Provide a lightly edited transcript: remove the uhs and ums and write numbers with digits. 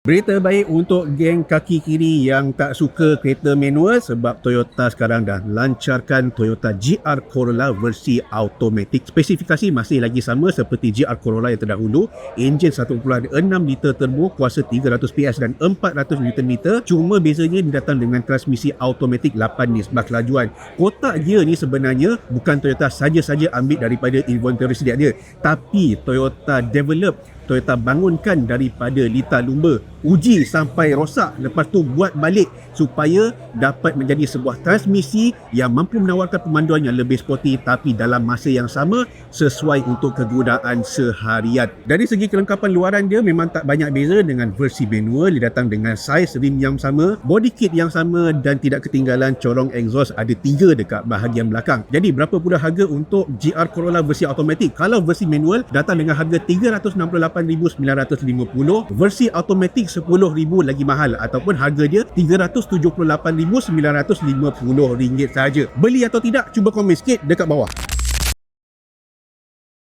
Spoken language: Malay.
Berita baik untuk geng kaki kiri yang tak suka kereta manual sebab Toyota sekarang dah lancarkan Toyota GR Corolla versi automatic. Spesifikasi masih lagi sama seperti GR Corolla yang terdahulu. Enjin 1.6 liter turbo kuasa 300 PS dan 400 Nm. Cuma bezanya dia datang dengan transmisi automatic 8 nisbah kelajuan. Kotak gear ni sebenarnya bukan Toyota saja-saja ambil daripada inventory sedia dia, tapi Toyota bangunkan daripada lita lumba, uji sampai rosak, lepas tu buat balik supaya dapat menjadi sebuah transmisi yang mampu menawarkan pemanduan yang lebih sporty tapi dalam masa yang sama sesuai untuk kegunaan seharian. Dari segi kelengkapan luaran dia memang tak banyak beza dengan versi manual. Dia datang dengan saiz rim yang sama, body kit yang sama dan tidak ketinggalan corong exhaust ada 3 dekat bahagian belakang. Jadi berapa pula harga untuk GR Corolla versi automatic? Kalau versi manual datang dengan harga 368,950, versi automatic 10,000 lagi mahal ataupun harga dia RM378,950 sahaja. Beli atau tidak? Cuba komen sikit dekat bawah.